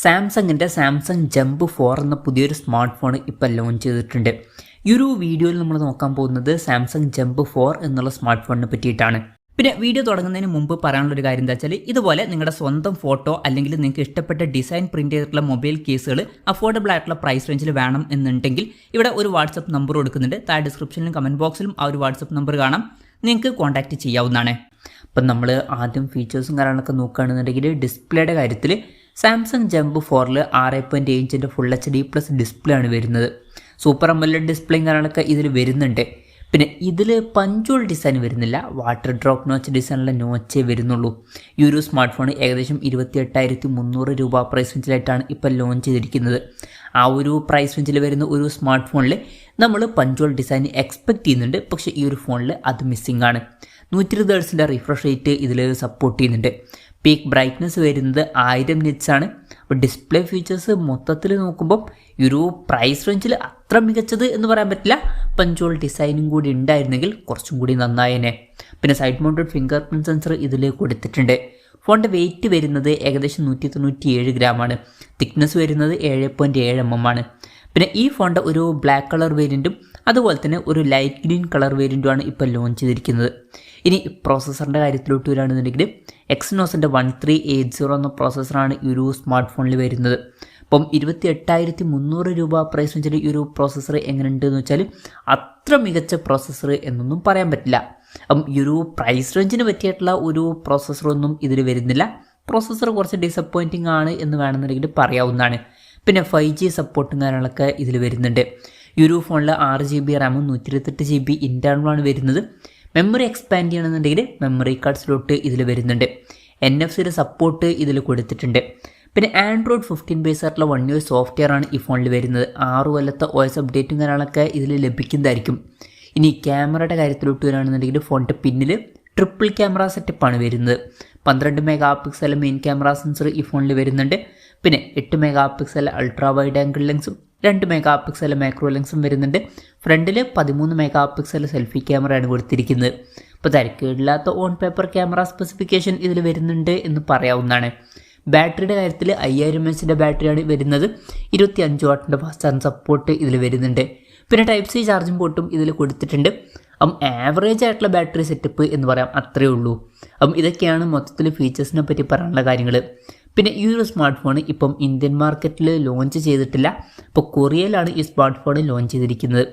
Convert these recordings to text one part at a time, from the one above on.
സാംസങ്ങിൻ്റെ സാംസങ് ജംബ് 4 എന്ന പുതിയൊരു സ്മാർട്ട് ഫോൺ ഇപ്പോൾ ലോഞ്ച് ചെയ്തിട്ടുണ്ട്. ഈ ഒരു വീഡിയോയിൽ നമ്മൾ നോക്കാൻ പോകുന്നത് സാംസങ് ജംബ് 4 എന്നുള്ള സ്മാർട്ട് ഫോണിനെ പറ്റിയിട്ടാണ്. പിന്നെ വീഡിയോ തുടങ്ങുന്നതിന് മുമ്പ് പറയാനുള്ളൊരു കാര്യം എന്താ വെച്ചാൽ, ഇതുപോലെ നിങ്ങളുടെ സ്വന്തം ഫോട്ടോ അല്ലെങ്കിൽ നിങ്ങൾക്ക് ഇഷ്ടപ്പെട്ട ഡിസൈൻ പ്രിന്റ് ചെയ്തിട്ടുള്ള മൊബൈൽ കേസുകൾ അഫോർഡബിൾ ആയിട്ടുള്ള പ്രൈസ് റേഞ്ചിൽ വേണം എന്നുണ്ടെങ്കിൽ ഇവിടെ ഒരു വാട്സപ്പ് നമ്പർ കൊടുക്കുന്നുണ്ട്. താഴെ ഡിസ്ക്രിപ്ഷനിലും കമൻറ്റ് ബോക്സിലും ആ ഒരു വാട്സപ്പ് നമ്പർ കാണാം, നിങ്ങൾക്ക് കോൺടാക്റ്റ് ചെയ്യാവുന്നതാണ്. അപ്പം നമ്മൾ ആദ്യം ഫീച്ചേഴ്സും കാര്യങ്ങളൊക്കെ നോക്കുകയാണെന്നുണ്ടെങ്കിൽ ഡിസ്പ്ലേയുടെ കാര്യത്തിൽ സാംസങ് ജംബ് 4 6.7 ഇഞ്ചിൻ്റെ ഫുൾ HD+ ഡിസ്പ്ലേ ആണ് വരുന്നത്. സൂപ്പർ AMOLED ഡിസ്പ്ലേയും കാര്യങ്ങളൊക്കെ ഇതിൽ വരുന്നുണ്ട്. പിന്നെ ഇതിൽ പഞ്ചോൾ ഡിസൈൻ വരുന്നില്ല, വാട്ടർ ഡ്രോപ്പ് നോച്ച് ഡിസൈനുള്ള നോച്ചേ വരുന്നുള്ളൂ. ഈ ഒരു സ്മാർട്ട് ഫോൺ ഏകദേശം 28,300 രൂപ പ്രൈസ് റേഞ്ചിലായിട്ടാണ് ഇപ്പോൾ ലോഞ്ച് ചെയ്തിരിക്കുന്നത്. ആ ഒരു പ്രൈസ് റേഞ്ചിൽ വരുന്ന ഒരു സ്മാർട്ട് ഫോണിൽ നമ്മൾ പഞ്ചോൾ ഡിസൈൻ എക്സ്പെക്റ്റ് ചെയ്യുന്നുണ്ട്. പക്ഷേ ഈ ഒരു ഫോണിൽ അത് മിസ്സിംഗ് ആണ്. 120 Hz റിഫ്രഷ് റേറ്റ് ഇതിൽ സപ്പോർട്ട് ചെയ്യുന്നുണ്ട്. പീക്ക് ബ്രൈറ്റ്നസ് വരുന്നത് 1000 nits ആണ്. അപ്പോൾ ഡിസ്പ്ലേ ഫീച്ചേഴ്സ് മൊത്തത്തിൽ നോക്കുമ്പോൾ ഈ ഒരു പ്രൈസ് റേഞ്ചിൽ അത്ര മികച്ചത് എന്ന് പറയാൻ പറ്റില്ല. പഞ്ചോൾ ഡിസൈനും കൂടി ഉണ്ടായിരുന്നെങ്കിൽ കുറച്ചും കൂടി നന്നായേനെ. പിന്നെ side mounted finger print sensor ഇതിൽ കൊടുത്തിട്ടുണ്ട്. ഫോണിൻ്റെ വെയിറ്റ് വരുന്നത് ഏകദേശം 197 ഗ്രാമാണ്. തിക്നെസ് വരുന്നത് 7.7 mm ആണ്. പിന്നെ ഈ ഫോണിൻ്റെ ഒരു ബ്ലാക്ക് കളർ വേരിയൻറ്റും അതുപോലെ തന്നെ ഒരു ലൈറ്റ് ഗ്രീൻ കളർ വേരിയൻറ്റുമാണ് ഇപ്പോൾ ലോഞ്ച് ചെയ്തിരിക്കുന്നത്. ഇനി പ്രോസസ്സറിൻ്റെ കാര്യത്തിലോട്ട് വരികയാണെന്നുണ്ടെങ്കിൽ എക്സിനോസിൻ്റെ 1380 എന്ന പ്രോസസ്സറാണ് ഈ ഒരു സ്മാർട്ട് ഫോണിൽ വരുന്നത്. അപ്പം 28,300 രൂപ പ്രൈസ് റേഞ്ചിൽ ഈ ഒരു പ്രോസസ്സർ എങ്ങനെയുണ്ട് എന്ന് വെച്ചാൽ അത്ര മികച്ച പ്രോസസ്സർ എന്നൊന്നും പറയാൻ പറ്റില്ല. അപ്പം ഈ ഒരു പ്രൈസ് റേഞ്ചിന് പറ്റിയിട്ടുള്ള ഒരു പ്രോസസ്സറൊന്നും ഇതിൽ വരുന്നില്ല. പ്രോസസ്സർ കുറച്ച് ഡിസപ്പോയിൻറ്റിംഗ് ആണ് എന്ന് വേണമെന്നുണ്ടെങ്കിൽ പറയാവുന്നതാണ്. പിന്നെ 5G സപ്പോർട്ടും കാര്യങ്ങളൊക്കെ ഇതിൽ വരുന്നുണ്ട്. ഈ ഒരു ഫോണിൽ 6GB റാമും 128GB ഇൻറ്റേർണലാണ് വരുന്നത്. മെമ്മറി എക്സ്പാൻഡ് ചെയ്യണമെന്നുണ്ടെങ്കിൽ മെമ്മറി കാർഡ് സ്ലോട്ട് ഇതിൽ വരുന്നുണ്ട്. NFC സപ്പോർട്ട് ഇതിൽ കൊടുത്തിട്ടുണ്ട്. പിന്നെ ആൻഡ്രോയിഡ് 15 ബേസ് ആയിട്ടുള്ള 1 year സോഫ്റ്റ്വെയർ ആണ് ഈ ഫോണിൽ വരുന്നത്. 6 കൊല്ലത്തെ OS അപ്ഡേറ്റും കാര്യങ്ങളൊക്കെ ഇതിൽ ലഭിക്കുന്നതായിരിക്കും. ഇനി ക്യാമറയുടെ കാര്യത്തിലോട്ട് വരികയാണെന്നുണ്ടെങ്കിൽ ഫോണിൻ്റെ പിന്നിൽ ട്രിപ്പിൾ ക്യാമറ സെറ്റപ്പാണ് വരുന്നത്. 12 MP മെയിൻ ക്യാമറ സെൻസർ ഈ ഫോണിൽ വരുന്നുണ്ട്. പിന്നെ 8 MP അൾട്രാ വൈഡ് ആംഗിൾ ലെൻസും 2 MP മാക്രോ ലെൻസും വരുന്നുണ്ട്. ഫ്രണ്ടിൽ 13 MP സെൽഫി ക്യാമറയാണ് കൊടുത്തിരിക്കുന്നത്. ഇപ്പോൾ തിരക്കേടില്ലാത്ത ഓൺ പേപ്പർ ക്യാമറ സ്പെസിഫിക്കേഷൻ ഇതിൽ വരുന്നുണ്ട് എന്ന് പറയാവുന്നതാണ്. ബാറ്ററിയുടെ കാര്യത്തിൽ 5000 mAh ബാറ്ററിയാണ് വരുന്നത്. 25 വാട്ടിൻ്റെ ഫാസ്റ്റ് ചാർജിങ് സപ്പോർട്ട് ഇതിൽ വരുന്നുണ്ട്. പിന്നെ Type-C ചാർജിങ് പോർട്ടും ഇതിൽ കൊടുത്തിട്ടുണ്ട്. ആവറേജ് ആയിട്ടുള്ള ബാറ്ററി സെറ്റപ്പ് എന്ന് പറയാം, അത്രയേ ഉള്ളൂ. ഇതൊക്കെയാണ് മൊത്തത്തിൽ ഫീച്ചേഴ്സിനെ പറ്റി പറയാനുള്ള കാര്യങ്ങൾ. പിന്നെ ഈ ഒരു സ്മാർട്ട് ഫോൺ ഇപ്പം ഇന്ത്യൻ മാർക്കറ്റിൽ ലോഞ്ച് ചെയ്തിട്ടില്ല. ഇപ്പോൾ കൊറിയയിലാണ് ഈ സ്മാർട്ട് ഫോൺ ലോഞ്ച് ചെയ്തിരിക്കുന്നത്.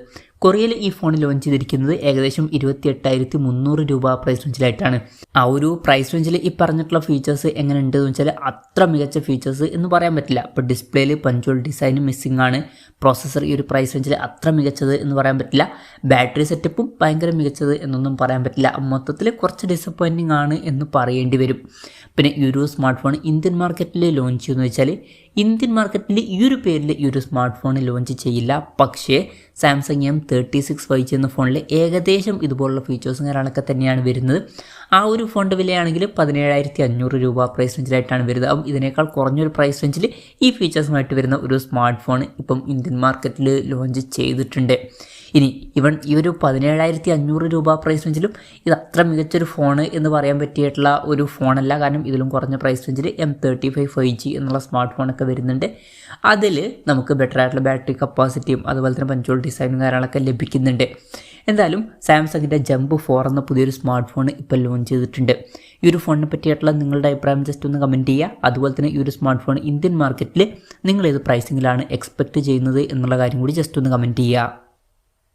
കൊറിയയിൽ ഈ ഫോൺ ലോഞ്ച് ചെയ്തിരിക്കുന്നത് ഏകദേശം 28,300 രൂപ പ്രൈസ് റേഞ്ചിലായിട്ടാണ്. ആ ഒരു പ്രൈസ് റേഞ്ചിൽ ഈ പറഞ്ഞിട്ടുള്ള ഫീച്ചേഴ്സ് എങ്ങനെ ഉണ്ടെന്ന് വെച്ചാൽ അത്ര മികച്ച ഫീച്ചേഴ്സ് എന്ന് പറയാൻ പറ്റില്ല. ഇപ്പോൾ ഡിസ്പ്ലേയിൽ പഞ്ചോൾ ഡിസൈൻ മിസ്സിംഗ് ആണ്. പ്രോസസ്സർ ഈ ഒരു പ്രൈസ് റേഞ്ചിൽ അത്ര മികച്ചത് എന്ന് പറയാൻ പറ്റില്ല. ബാറ്ററി സെറ്റപ്പും ഭയങ്കര മികച്ചത് എന്നൊന്നും പറയാൻ പറ്റില്ല. മൊത്തത്തിൽ കുറച്ച് ഡിസപ്പോയിൻറ്റിംഗ് ആണ് എന്ന് പറയേണ്ടി വരും. പിന്നെ ഈ ഒരു സ്മാർട്ട് ഫോൺ ഇന്ത്യൻ മാർക്കറ്റിൽ ലോഞ്ച് ചെയ്യുമെന്ന് വെച്ചാൽ ഇന്ത്യൻ മാർക്കറ്റിൽ ഈ ഒരു പേരിൽ ഈ ഒരു സ്മാർട്ട് ഫോൺ ലോഞ്ച് ചെയ്യില്ല. പക്ഷേ സാംസങ് M36 5G എന്ന ഫോണിൽ ഏകദേശം ഇതുപോലുള്ള ഫീച്ചേഴ്സും കാര്യങ്ങളൊക്കെ തന്നെയാണ് വരുന്നത്. ആ ഒരു ഫോണിൻ്റെ വിലയാണെങ്കിൽ 17,500 രൂപ പ്രൈസ് റേഞ്ചിലായിട്ടാണ് വരുന്നത്. ഇതിനേക്കാൾ കുറഞ്ഞൊരു പ്രൈസ് റേഞ്ചിൽ ഈ ഫീച്ചേഴ്സുമായിട്ട് വരുന്ന ഒരു സ്മാർട്ട് ഫോൺ ഇപ്പം ഇന്ത്യൻ മാർക്കറ്റിൽ ലോഞ്ച് ചെയ്തിട്ടുണ്ട്. ഇനി ഈ ഒരു 17,500 രൂപ പ്രൈസ് റേഞ്ചിലും ഇത് അത്ര മികച്ചൊരു ഫോണ് എന്ന് പറയാൻ പറ്റിയിട്ടുള്ള ഒരു ഫോണല്ല. കാരണം ഇതിലും കുറഞ്ഞ പ്രൈസ് റേഞ്ചിൽ M35 5G എന്നുള്ള സ്മാർട്ട് ഫോണൊക്കെ വരുന്നുണ്ട്. അതിൽ നമുക്ക് ബെറ്റർ ആയിട്ടുള്ള ബാറ്ററി കപ്പാസിറ്റിയും അതുപോലെ തന്നെ പഞ്ചോൾ ഡിസൈനും കാര്യങ്ങളൊക്കെ ലഭിക്കുന്നുണ്ട്. എന്തായാലും സാംസങ്ങിൻ്റെ ജംബ് 4 എന്ന പുതിയൊരു സ്മാർട്ട് ഫോൺ ഇപ്പോൾ ലോഞ്ച് ചെയ്തിട്ടുണ്ട്. ഈ ഒരു ഫോണിനെ പറ്റിയിട്ടുള്ള നിങ്ങളുടെ അഭിപ്രായം ജസ്റ്റ് ഒന്ന് കമൻറ്റ് ചെയ്യുക. അതുപോലെ തന്നെ ഈ ഒരു സ്മാർട്ട് ഫോൺ ഇന്ത്യൻ മാർക്കറ്റിൽ നിങ്ങൾ ഏത് പ്രൈസിങ്ങിലാണ് എക്സ്പെക്റ്റ് ചെയ്യുന്നത് എന്നുള്ള കാര്യം കൂടി ജസ്റ്റ് ഒന്ന് കമൻറ്റ് ചെയ്യുക.